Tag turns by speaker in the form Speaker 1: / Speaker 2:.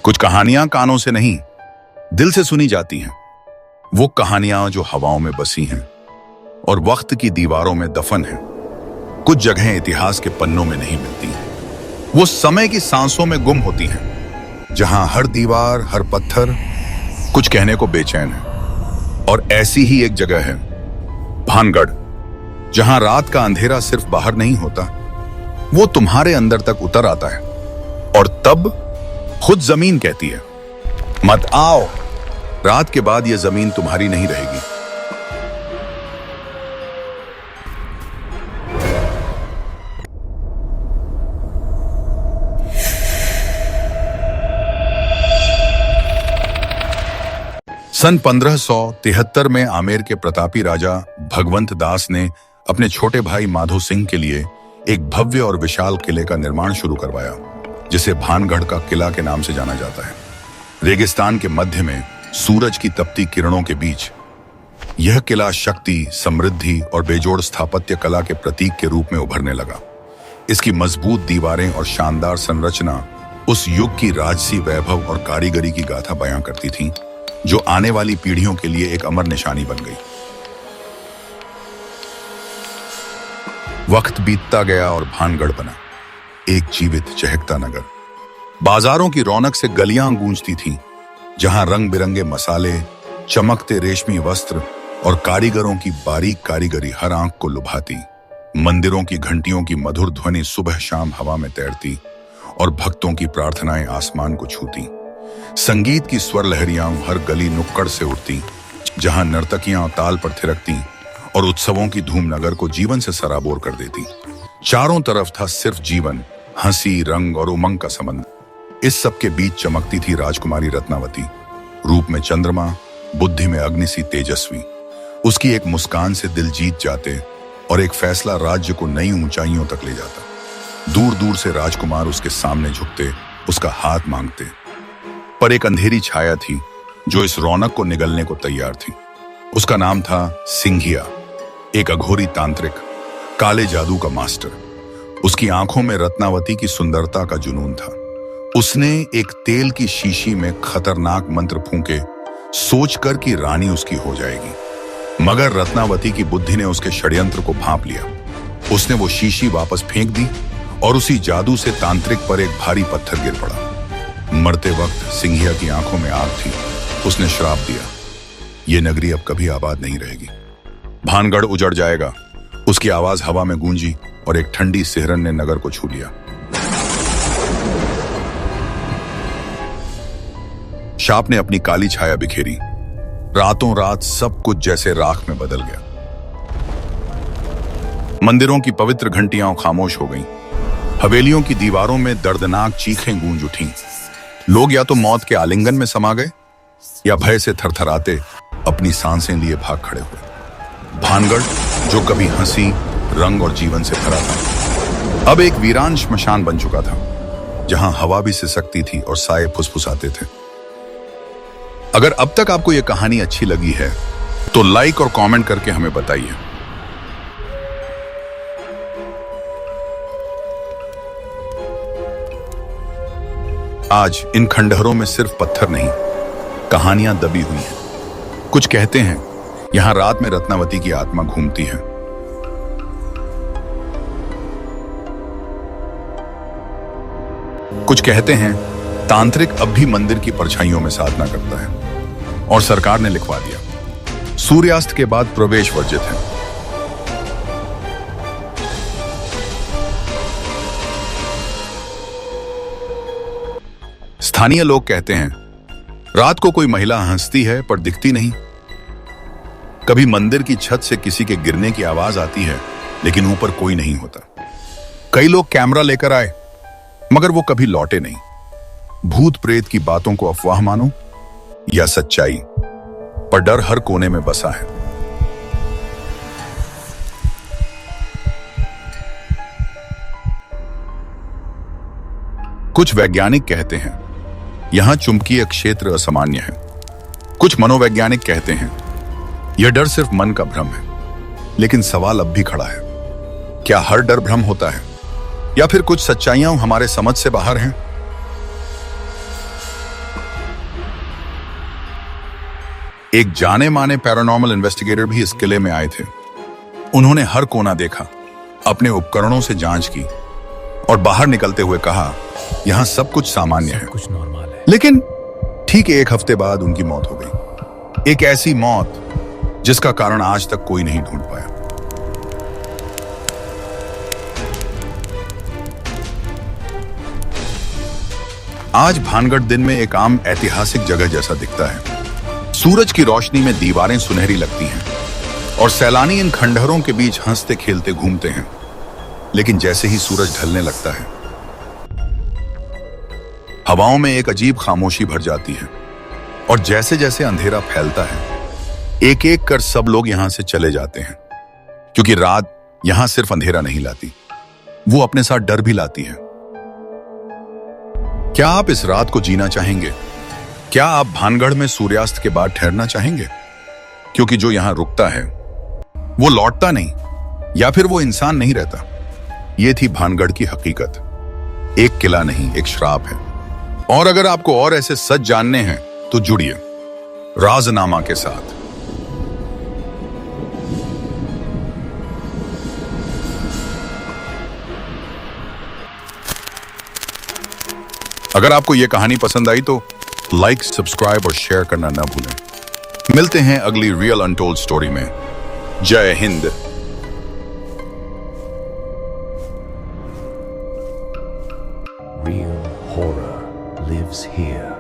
Speaker 1: कुछ कहानियां कानों से नहीं, दिल से सुनी जाती हैं। वो कहानियां जो हवाओं में बसी हैं और वक्त की दीवारों में दफन हैं। कुछ जगहें इतिहास के पन्नों में नहीं मिलती, वो समय की सांसों में गुम होती हैं, जहां हर दीवार, हर पत्थर कुछ कहने को बेचैन है। और ऐसी ही एक जगह है भानगढ़, जहां रात का अंधेरा सिर्फ बाहर नहीं होता, वो तुम्हारे अंदर तक उतर आता है। और तब खुद जमीन कहती है, मत आओ, रात के बाद यह जमीन तुम्हारी नहीं रहेगी। सन 1573 में आमेर के प्रतापी राजा भगवंत दास ने अपने छोटे भाई माधो सिंह के लिए एक भव्य और विशाल किले का निर्माण शुरू करवाया, जिसे भानगढ़ का किला के नाम से जाना जाता है। रेगिस्तान के मध्य में सूरज की तपती किरणों के बीच यह किला शक्ति, समृद्धि और बेजोड़ स्थापत्य कला के प्रतीक के रूप में उभरने लगा। इसकी मजबूत दीवारें और शानदार संरचना उस युग की राजसी वैभव और कारीगरी की गाथा बयां करती थी, जो आने वाली पीढ़ियों के लिए एक अमर निशानी बन गई। वक्त बीतता गया और भानगढ़ बना एक जीवित चहकता नगर। बाजारों की रौनक से गलियां गूंजती थीं, जहां रंग बिरंगे मसाले, चमकते रेशमी वस्त्र और कारीगरों की बारीक कारीगरी हर आंख को लुभाती। मंदिरों की घंटियों की मधुर ध्वनि सुबह शाम हवा में तैरती और भक्तों की प्रार्थनाएं आसमान को छूती। संगीत की स्वर लहरियां हर गली नुक्कड़ से उठती, जहां नर्तकियां ताल पर थिरकती और उत्सवों की धूम नगर को जीवन से सराबोर कर देती। चारों तरफ था सिर्फ जीवन, हंसी, रंग और उमंग का संबंध। इस सब के बीच चमकती थी राजकुमारी रत्नावती, रूप में चंद्रमा, बुद्धि में अग्नि सी तेजस्वी। उसकी एक मुस्कान से दिल जीत जाते और एक फैसला राज्य को नई ऊंचाइयों तक ले जाता। दूर दूर से राजकुमार उसके सामने झुकते, उसका हाथ मांगते। पर एक अंधेरी छाया थी जो इस रौनक को निगलने को तैयार थी। उसका नाम था सिंघिया, एक अघोरी तांत्रिक, काले जादू का मास्टर। उसकी आंखों में रत्नावती की सुंदरता का जुनून था। उसने एक तेल की शीशी में खतरनाक मंत्र फूंके, सोचकर कि रानी उसकी हो जाएगी। मगर रत्नावती की बुद्धि ने उसके षड्यंत्र को भांप लिया। उसने वो शीशी वापस फेंक दी और उसी जादू से तांत्रिक पर एक भारी पत्थर गिर पड़ा। मरते वक्त सिंघिया की आंखों में आग थी। उसने श्राप दिया, ये नगरी अब कभी आबाद नहीं रहेगी। भानगढ़ उजड़ जाएगा। उसकी आवाज हवा में गूंजी और एक ठंडी सिहरन ने नगर को छू लिया। शाप ने अपनी काली छाया बिखेरी। रातों रात सब कुछ जैसे राख में बदल गया। मंदिरों की पवित्र घंटियां खामोश हो गईं। हवेलियों की दीवारों में दर्दनाक चीखें गूंज उठीं। लोग या तो मौत के आलिंगन में समा गए या भय से थरथराते अपनी सांसें लिए भाग खड़े हुए। भानगढ़, जो कभी हंसी, रंग और जीवन से भरा था, अब एक वीरान श्मशान बन चुका था, जहां हवा भी सिसकती थी और साए फुसफुसाते थे। अगर अब तक आपको यह कहानी अच्छी लगी है तो लाइक और कमेंट करके हमें बताइए। आज इन खंडहरों में सिर्फ पत्थर नहीं, कहानियां दबी हुई हैं। कुछ कहते हैं यहां रात में रत्नावती की आत्मा घूमती है। कुछ कहते हैं तांत्रिक अब भी मंदिर की परछाइयों में साधना करता है। और सरकार ने लिखवा दिया, सूर्यास्त के बाद प्रवेश वर्जित है। स्थानीय लोग कहते हैं रात को कोई महिला हंसती है पर दिखती नहीं। कभी मंदिर की छत से किसी के गिरने की आवाज आती है, लेकिन ऊपर कोई नहीं होता। कई लोग कैमरा लेकर आए, मगर वो कभी लौटे नहीं। भूत प्रेत की बातों को अफवाह मानो या सच्चाई, पर डर हर कोने में बसा है। कुछ वैज्ञानिक कहते हैं यहां चुंबकीय क्षेत्र असामान्य है। कुछ मनोवैज्ञानिक कहते हैं यह डर सिर्फ मन का भ्रम है। लेकिन सवाल अब भी खड़ा है, क्या हर डर भ्रम होता है या फिर कुछ सच्चाइयां हमारे समझ से बाहर हैं? एक जाने माने पैरानॉर्मल इन्वेस्टिगेटर भी इस किले में आए थे। उन्होंने हर कोना देखा, अपने उपकरणों से जांच की और बाहर निकलते हुए कहा, यहां सब कुछ सामान्य है,
Speaker 2: कुछ नॉर्मल है।
Speaker 1: लेकिन ठीक 1 हफ्ते बाद उनकी मौत हो गई। एक ऐसी मौत जिसका कारण आज तक कोई नहीं ढूंढ पाया। आज भानगढ़ दिन में एक आम ऐतिहासिक जगह जैसा दिखता है। सूरज की रोशनी में दीवारें सुनहरी लगती हैं और सैलानी इन खंडहरों के बीच हंसते खेलते घूमते हैं। लेकिन जैसे ही सूरज ढलने लगता है, हवाओं में एक अजीब खामोशी भर जाती है और जैसे जैसे अंधेरा फैलता है, एक एक कर सब लोग यहां से चले जाते हैं, क्योंकि रात यहां सिर्फ अंधेरा नहीं लाती, वो अपने साथ डर भी लाती है। क्या आप इस रात को जीना चाहेंगे? क्या आप भानगढ़ में सूर्यास्त के बाद ठहरना चाहेंगे? क्योंकि जो यहां रुकता है वो लौटता नहीं, या फिर वो इंसान नहीं रहता। ये थी भानगढ़ की हकीकत। एक किला नहीं, एक श्राप है। और अगर आपको और ऐसे सच जानने हैं तो जुड़िए राजनामा के साथ। अगर आपको यह कहानी पसंद आई तो लाइक, सब्सक्राइब और शेयर करना ना भूलें। मिलते हैं अगली रियल अनटोल्ड स्टोरी में। जय Hind.
Speaker 2: Real horror lives here.